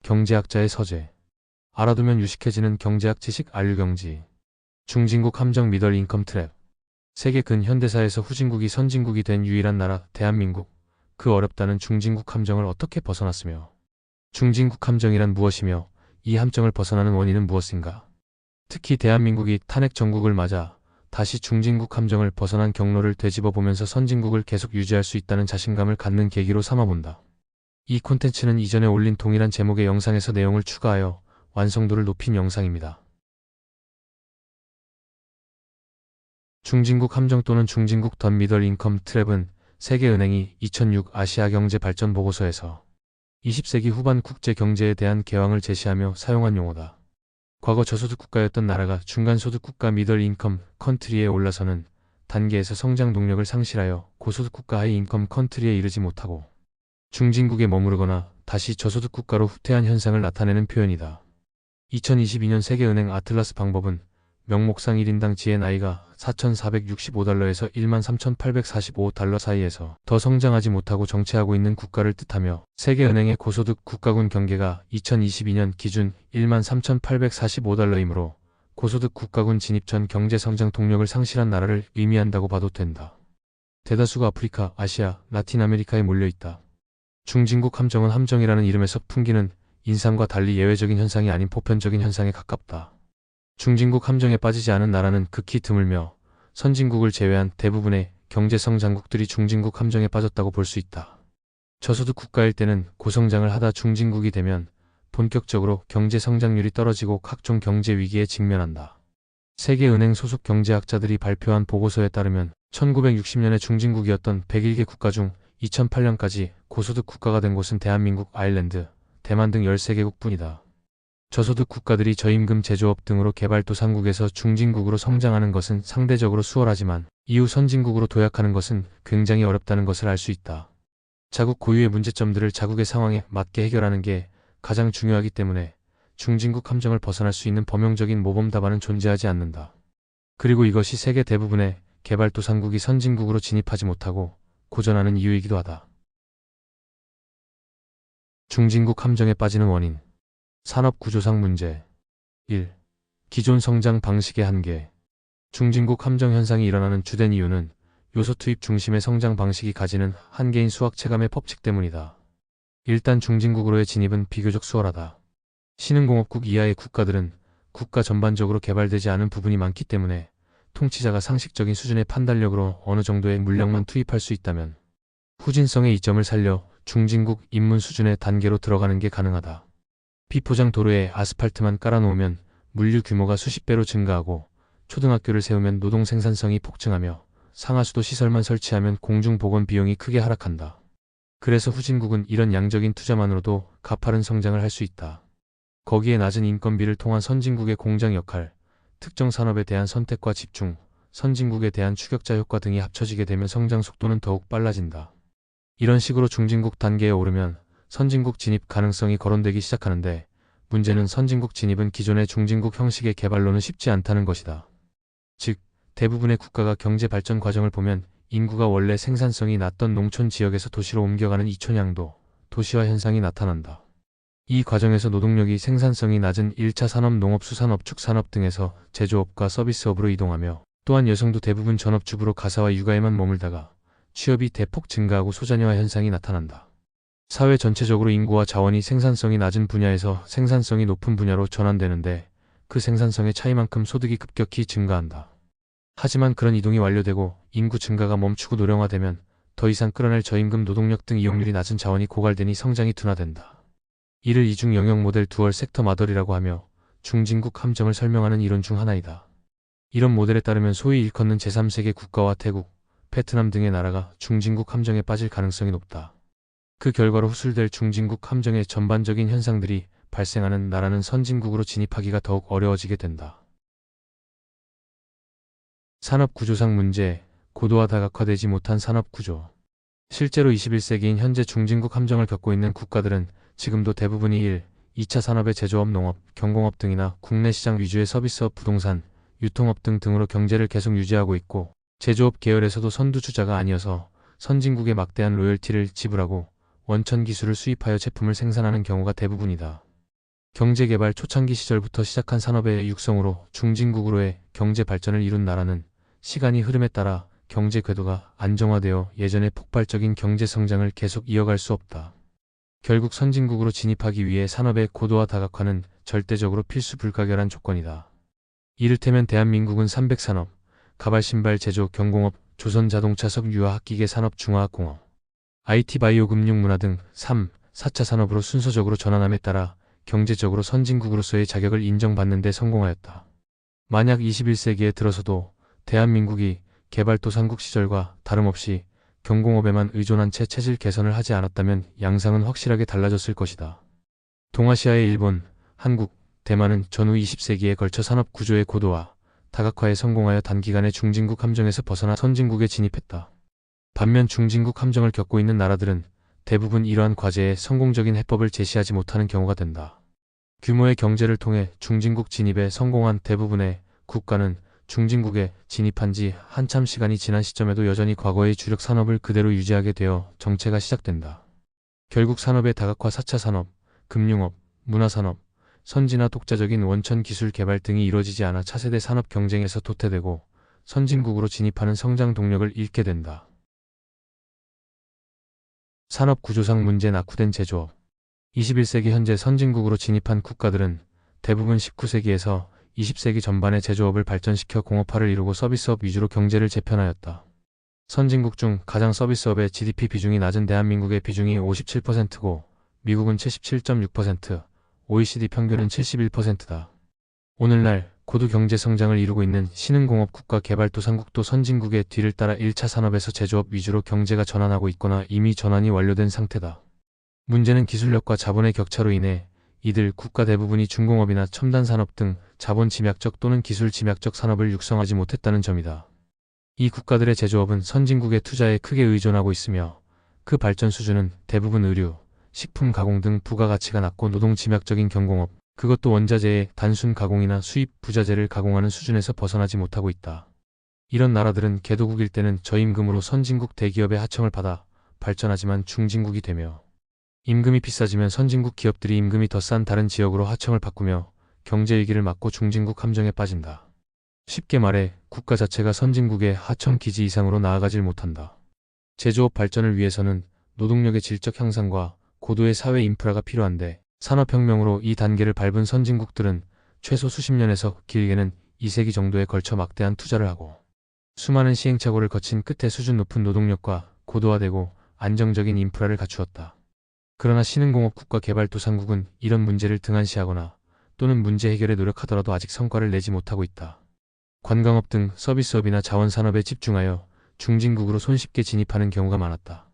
경제학자의 서재. 알아두면 유식해지는 경제학 지식 알류경지. 중진국 함정 미들 인컴 트랩. 세계 근현대사에서 후진국이 선진국이 된 유일한 나라 대한민국. 그 어렵다는 중진국 함정을 어떻게 벗어났으며 중진국 함정이란 무엇이며 이 함정을 벗어나는 원인은 무엇인가. 특히 대한민국이 탄핵 정국을 맞아 다시 중진국 함정을 벗어난 경로를 되짚어 보면서 선진국을 계속 유지할 수 있다는 자신감을 갖는 계기로 삼아본다. 이 콘텐츠는 이전에 올린 동일한 제목의 영상에서 내용을 추가하여 완성도를 높인 영상입니다. 중진국 함정 또는 중진국 던 미들 인컴 트랩은 세계은행이 2006 아시아경제발전보고서에서 20세기 후반 국제 경제에 대한 개황을 제시하며 사용한 용어다. 과거 저소득 국가였던 나라가 중간소득 국가 미들 인컴 컨트리에 올라서는 단계에서 성장 동력을 상실하여 고소득 국가 하이 인컴 컨트리에 이르지 못하고 중진국에 머무르거나 다시 저소득 국가로 후퇴한 현상을 나타내는 표현이다. 2022년 세계은행 아틀라스 방법은 명목상 1인당 지의 나이가 4,465달러에서 13,845달러 사이에서 더 성장하지 못하고 정체하고 있는 국가를 뜻하며 세계은행의 고소득 국가군 경계가 2022년 기준 13,845달러이므로 고소득 국가군 진입 전 경제성장 동력을 상실한 나라를 의미한다고 봐도 된다. 대다수가 아프리카, 아시아, 라틴 아메리카에 몰려있다. 중진국 함정은 함정이라는 이름에서 풍기는 인상과 달리 예외적인 현상이 아닌 보편적인 현상에 가깝다. 중진국 함정에 빠지지 않은 나라는 극히 드물며 선진국을 제외한 대부분의 경제성장국들이 중진국 함정에 빠졌다고 볼 수 있다. 저소득 국가일 때는 고성장을 하다 중진국이 되면 본격적으로 경제성장률이 떨어지고 각종 경제 위기에 직면한다. 세계은행 소속 경제학자들이 발표한 보고서에 따르면 1960년에 중진국이었던 101개 국가 중 2008년까지 고소득 국가가 된 곳은 대한민국, 아일랜드, 대만 등 13개국 뿐이다. 저소득 국가들이 저임금 제조업 등으로 개발도상국에서 중진국으로 성장하는 것은 상대적으로 수월하지만 이후 선진국으로 도약하는 것은 굉장히 어렵다는 것을 알 수 있다. 자국 고유의 문제점들을 자국의 상황에 맞게 해결하는 게 가장 중요하기 때문에 중진국 함정을 벗어날 수 있는 범용적인 모범 답안은 존재하지 않는다. 그리고 이것이 세계 대부분의 개발도상국이 선진국으로 진입하지 못하고 고전하는 이유이기도 하다. 중진국 함정에 빠지는 원인. 산업구조상 문제. 1. 기존 성장 방식의 한계. 중진국 함정 현상이 일어나는 주된 이유는 요소 투입 중심의 성장 방식이 가지는 한계인 수학 체감의 법칙 때문이다. 일단 중진국으로의 진입은 비교적 수월하다. 신흥공업국 이하의 국가들은 국가 전반적으로 개발되지 않은 부분이 많기 때문에 통치자가 상식적인 수준의 판단력으로 어느 정도의 물량만 투입할 수 있다면 후진성의 이점을 살려 중진국 입문 수준의 단계로 들어가는 게 가능하다. 비포장 도로에 아스팔트만 깔아놓으면 물류 규모가 수십 배로 증가하고 초등학교를 세우면 노동 생산성이 폭증하며 상하수도 시설만 설치하면 공중보건 비용이 크게 하락한다. 그래서 후진국은 이런 양적인 투자만으로도 가파른 성장을 할 수 있다. 거기에 낮은 인건비를 통한 선진국의 공장 역할, 특정 산업에 대한 선택과 집중, 선진국에 대한 추격자 효과 등이 합쳐지게 되면 성장 속도는 더욱 빨라진다. 이런 식으로 중진국 단계에 오르면 선진국 진입 가능성이 거론되기 시작하는데 문제는 선진국 진입은 기존의 중진국 형식의 개발로는 쉽지 않다는 것이다. 즉, 대부분의 국가가 경제 발전 과정을 보면 인구가 원래 생산성이 낮던 농촌 지역에서 도시로 옮겨가는 이촌양도, 도시화 현상이 나타난다. 이 과정에서 노동력이 생산성이 낮은 1차 산업, 농업, 수산업, 축산업 등에서 제조업과 서비스업으로 이동하며 또한 여성도 대부분 전업주부로 가사와 육아에만 머물다가 취업이 대폭 증가하고 소자녀화 현상이 나타난다. 사회 전체적으로 인구와 자원이 생산성이 낮은 분야에서 생산성이 높은 분야로 전환되는데 그 생산성의 차이만큼 소득이 급격히 증가한다. 하지만 그런 이동이 완료되고 인구 증가가 멈추고 노령화되면 더 이상 끌어낼 저임금 노동력 등 이용률이 낮은 자원이 고갈되니 성장이 둔화된다. 이를 이중 영역 모델 두얼 섹터 마더리라고 하며 중진국 함정을 설명하는 이론 중 하나이다. 이런 모델에 따르면 소위 일컫는 제3세계 국가와 태국, 베트남 등의 나라가 중진국 함정에 빠질 가능성이 높다. 그 결과로 흡수될 중진국 함정의 전반적인 현상들이 발생하는 나라는 선진국으로 진입하기가 더욱 어려워지게 된다. 산업구조상 문제, 고도화 다각화되지 못한 산업구조. 실제로 21세기인 현재 중진국 함정을 겪고 있는 국가들은 지금도 대부분이 1, 2차 산업의 제조업, 농업, 경공업 등이나 국내 시장 위주의 서비스업, 부동산, 유통업 등으로 경제를 계속 유지하고 있고 제조업 계열에서도 선두주자가 아니어서 선진국에 막대한 로열티를 지불하고 원천 기술을 수입하여 제품을 생산하는 경우가 대부분이다. 경제개발 초창기 시절부터 시작한 산업의 육성으로 중진국으로의 경제 발전을 이룬 나라는 시간이 흐름에 따라 경제 궤도가 안정화되어 예전의 폭발적인 경제 성장을 계속 이어갈 수 없다. 결국 선진국으로 진입하기 위해 산업의 고도화 다각화는 절대적으로 필수 불가결한 조건이다. 이를테면 대한민국은 300산업, 가발신발 제조 경공업, 조선자동차석 유화학기계 산업 중화학공업, IT 바이오 금융문화 등 3, 4차 산업으로 순서적으로 전환함에 따라 경제적으로 선진국으로서의 자격을 인정받는 데 성공하였다. 만약 21세기에 들어서도 대한민국이 개발도상국 시절과 다름없이 경공업에만 의존한 채 체질 개선을 하지 않았다면 양상은 확실하게 달라졌을 것이다. 동아시아의 일본, 한국, 대만은 전후 20세기에 걸쳐 산업 구조의 고도화, 다각화에 성공하여 단기간에 중진국 함정에서 벗어나 선진국에 진입했다. 반면 중진국 함정을 겪고 있는 나라들은 대부분 이러한 과제에 성공적인 해법을 제시하지 못하는 경우가 된다. 규모의 경제를 통해 중진국 진입에 성공한 대부분의 국가는 중진국에 진입한 지 한참 시간이 지난 시점에도 여전히 과거의 주력 산업을 그대로 유지하게 되어 정체가 시작된다. 결국 산업의 다각화 4차 산업, 금융업, 문화산업, 선진화 독자적인 원천 기술 개발 등이 이루어지지 않아 차세대 산업 경쟁에서 도태되고 선진국으로 진입하는 성장 동력을 잃게 된다. 산업 구조상 문제 낙후된 제조업. 21세기 현재 선진국으로 진입한 국가들은 대부분 19세기에서 20세기 전반의 제조업을 발전시켜 공업화를 이루고 서비스업 위주로 경제를 재편하였다. 선진국 중 가장 서비스업의 GDP 비중이 낮은 대한민국의 비중이 57%고 미국은 77.6%, OECD 평균은 71%다. 오늘날 고도 경제 성장을 이루고 있는 신흥공업 국가 개발도상국도 선진국의 뒤를 따라 1차 산업에서 제조업 위주로 경제가 전환하고 있거나 이미 전환이 완료된 상태다. 문제는 기술력과 자본의 격차로 인해 이들 국가 대부분이 중공업이나 첨단 산업 등 자본 침약적 또는 기술 침약적 산업을 육성하지 못했다는 점이다. 이 국가들의 제조업은 선진국의 투자에 크게 의존하고 있으며 그 발전 수준은 대부분 의류, 식품 가공 등 부가가치가 낮고 노동 침약적인 경공업, 그것도 원자재의 단순 가공이나 수입 부자재를 가공하는 수준에서 벗어나지 못하고 있다. 이런 나라들은 개도국일 때는 저임금으로 선진국 대기업의 하청을 받아 발전하지만 중진국이 되며 임금이 비싸지면 선진국 기업들이 임금이 더 싼 다른 지역으로 하청을 바꾸며 경제 위기를 맞고 중진국 함정에 빠진다. 쉽게 말해 국가 자체가 선진국의 하청 기지 이상으로 나아가질 못한다. 제조업 발전을 위해서는 노동력의 질적 향상과 고도의 사회 인프라가 필요한데 산업혁명으로 이 단계를 밟은 선진국들은 최소 수십 년에서 길게는 2세기 정도에 걸쳐 막대한 투자를 하고 수많은 시행착오를 거친 끝에 수준 높은 노동력과 고도화되고 안정적인 인프라를 갖추었다. 그러나 신흥공업 국가 개발도상국은 이런 문제를 등한시하거나 또는 문제 해결에 노력하더라도 아직 성과를 내지 못하고 있다. 관광업 등 서비스업이나 자원산업에 집중하여 중진국으로 손쉽게 진입하는 경우가 많았다.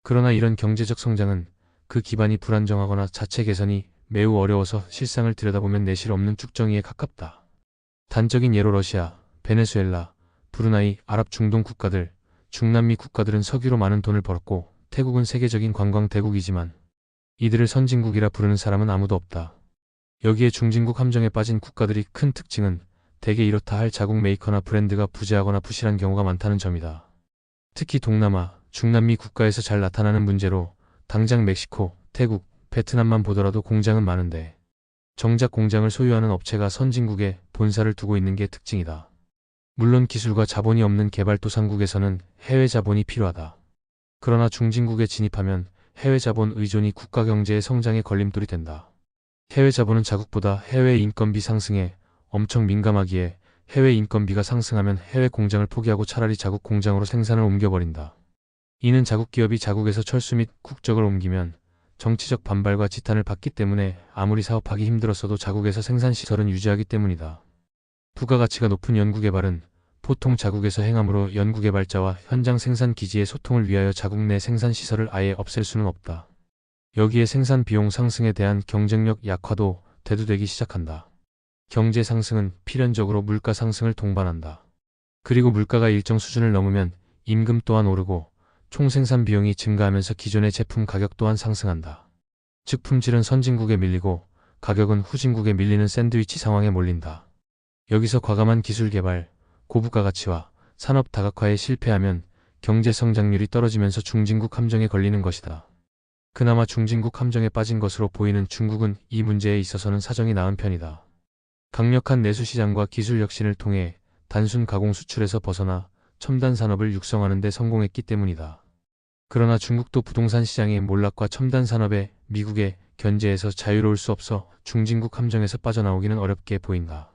그러나 이런 경제적 성장은 그 기반이 불안정하거나 자체 개선이 매우 어려워서 실상을 들여다보면 내실 없는 쭉정이에 가깝다. 단적인 예로 러시아, 베네수엘라, 브루나이, 아랍 중동 국가들, 중남미 국가들은 석유로 많은 돈을 벌었고 태국은 세계적인 관광 대국이지만 이들을 선진국이라 부르는 사람은 아무도 없다. 여기에 중진국 함정에 빠진 국가들이 큰 특징은 대개 이렇다 할 자국 메이커나 브랜드가 부재하거나 부실한 경우가 많다는 점이다. 특히 동남아, 중남미 국가에서 잘 나타나는 문제로 당장 멕시코, 태국, 베트남만 보더라도 공장은 많은데 정작 공장을 소유하는 업체가 선진국에 본사를 두고 있는 게 특징이다. 물론 기술과 자본이 없는 개발도상국에서는 해외 자본이 필요하다. 그러나 중진국에 진입하면 해외 자본 의존이 국가 경제의 성장에 걸림돌이 된다. 해외 자본은 자국보다 해외 인건비 상승에 엄청 민감하기에 해외 인건비가 상승하면 해외 공장을 포기하고 차라리 자국 공장으로 생산을 옮겨버린다. 이는 자국 기업이 자국에서 철수 및 국적을 옮기면 정치적 반발과 지탄을 받기 때문에 아무리 사업하기 힘들었어도 자국에서 생산시설은 유지하기 때문이다. 부가가치가 높은 연구개발은 보통 자국에서 행하므로 연구개발자와 현장 생산 기지의 소통을 위하여 자국 내 생산시설을 아예 없앨 수는 없다. 여기에 생산 비용 상승에 대한 경쟁력 약화도 대두되기 시작한다. 경제 상승은 필연적으로 물가 상승을 동반한다. 그리고 물가가 일정 수준을 넘으면 임금 또한 오르고 총생산 비용이 증가하면서 기존의 제품 가격 또한 상승한다. 즉 품질은 선진국에 밀리고 가격은 후진국에 밀리는 샌드위치 상황에 몰린다. 여기서 과감한 기술 개발, 고부가 가치와 산업 다각화에 실패하면 경제 성장률이 떨어지면서 중진국 함정에 걸리는 것이다. 그나마 중진국 함정에 빠진 것으로 보이는 중국은 이 문제에 있어서는 사정이 나은 편이다. 강력한 내수 시장과 기술 혁신을 통해 단순 가공 수출에서 벗어나 첨단 산업을 육성하는 데 성공했기 때문이다. 그러나 중국도 부동산 시장의 몰락과 첨단 산업의 미국의 견제에서 자유로울 수 없어 중진국 함정에서 빠져나오기는 어렵게 보인다.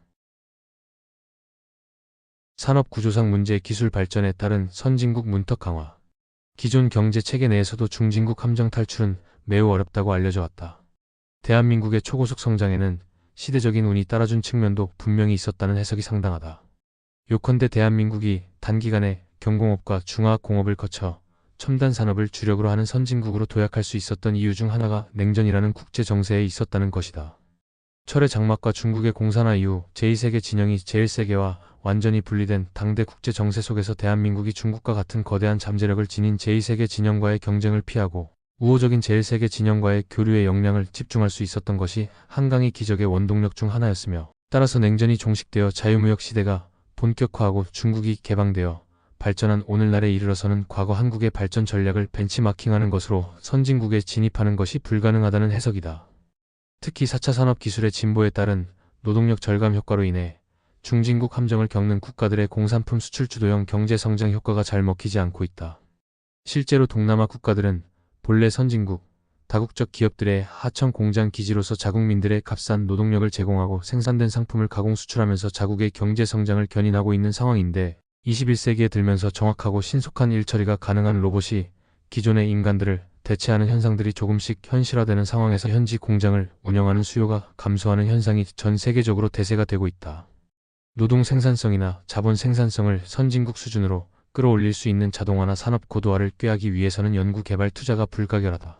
산업 구조상 문제 기술 발전에 따른 선진국 문턱 강화. 기존 경제 체계 내에서도 중진국 함정 탈출은 매우 어렵다고 알려져 왔다. 대한민국의 초고속 성장에는 시대적인 운이 따라준 측면도 분명히 있었다는 해석이 상당하다. 요컨대 대한민국이 단기간에 경공업과 중화학공업을 거쳐 첨단 산업을 주력으로 하는 선진국으로 도약할 수 있었던 이유 중 하나가 냉전이라는 국제 정세에 있었다는 것이다. 철의 장막과 중국의 공산화 이후 제2세계 진영이 제1세계와 완전히 분리된 당대 국제 정세 속에서 대한민국이 중국과 같은 거대한 잠재력을 지닌 제2세계 진영과의 경쟁을 피하고 우호적인 제1세계 진영과의 교류의 역량을 집중할 수 있었던 것이 한강의 기적의 원동력 중 하나였으며, 따라서 냉전이 종식되어 자유무역 시대가 본격화하고 중국이 개방되어 발전한 오늘날에 이르러서는 과거 한국의 발전 전략을 벤치마킹하는 것으로 선진국에 진입하는 것이 불가능하다는 해석이다. 특히 4차 산업기술의 진보에 따른 노동력 절감 효과로 인해 중진국 함정을 겪는 국가들의 공산품 수출 주도형 경제 성장 효과가 잘 먹히지 않고 있다. 실제로 동남아 국가들은 본래 선진국, 다국적 기업들의 하청 공장 기지로서 자국민들의 값싼 노동력을 제공하고 생산된 상품을 가공 수출하면서 자국의 경제 성장을 견인하고 있는 상황인데, 21세기에 들면서 정확하고 신속한 일처리가 가능한 로봇이 기존의 인간들을 대체하는 현상들이 조금씩 현실화되는 상황에서 현지 공장을 운영하는 수요가 감소하는 현상이 전 세계적으로 대세가 되고 있다. 노동 생산성이나 자본 생산성을 선진국 수준으로 끌어올릴 수 있는 자동화나 산업 고도화를 꾀하기 위해서는 연구개발 투자가 불가결하다.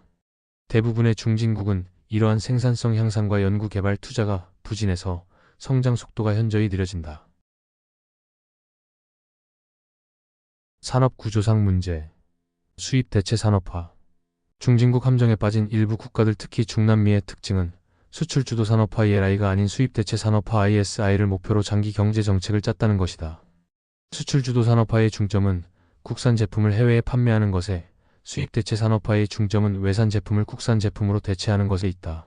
대부분의 중진국은 이러한 생산성 향상과 연구개발 투자가 부진해서 성장 속도가 현저히 느려진다. 산업 구조상 문제. 수입 대체 산업화. 중진국 함정에 빠진 일부 국가들, 특히 중남미의 특징은 수출 주도 산업화 ELI가 아닌 수입 대체 산업화 ISI를 목표로 장기 경제 정책을 짰다는 것이다. 수출 주도 산업화의 중점은 국산 제품을 해외에 판매하는 것에, 수입 대체 산업화의 중점은 외산 제품을 국산 제품으로 대체하는 것에 있다.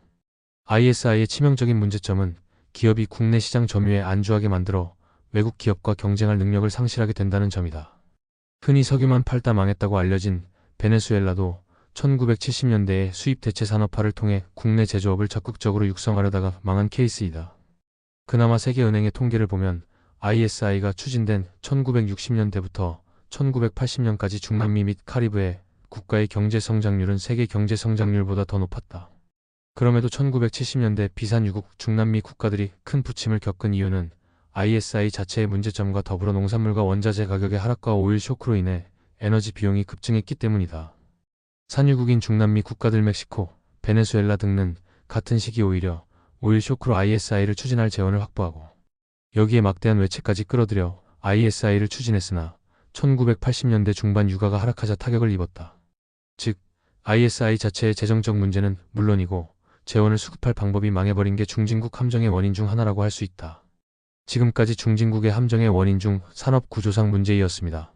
ISI의 치명적인 문제점은 기업이 국내 시장 점유에 안주하게 만들어 외국 기업과 경쟁할 능력을 상실하게 된다는 점이다. 흔히 석유만 팔다 망했다고 알려진 베네수엘라도 1970년대에 수입 대체 산업화를 통해 국내 제조업을 적극적으로 육성하려다가 망한 케이스이다. 그나마 세계은행의 통계를 보면 ISI가 추진된 1960년대부터 1980년까지 중남미 및 카리브해 국가의 경제 성장률은 세계 경제 성장률보다 더 높았다. 그럼에도 1970년대 비산유국 중남미 국가들이 큰 부침을 겪은 이유는 ISI 자체의 문제점과 더불어 농산물과 원자재 가격의 하락과 오일 쇼크로 인해 에너지 비용이 급증했기 때문이다. 산유국인 중남미 국가들 멕시코, 베네수엘라 등은 같은 시기 오히려 오일 쇼크로 ISI를 추진할 재원을 확보하고 여기에 막대한 외채까지 끌어들여 ISI를 추진했으나 1980년대 중반 유가가 하락하자 타격을 입었다. 즉, ISI 자체의 재정적 문제는 물론이고 재원을 수급할 방법이 망해버린 게 중진국 함정의 원인 중 하나라고 할 수 있다. 지금까지 중진국의 함정의 원인 중 산업 구조상 문제이었습니다.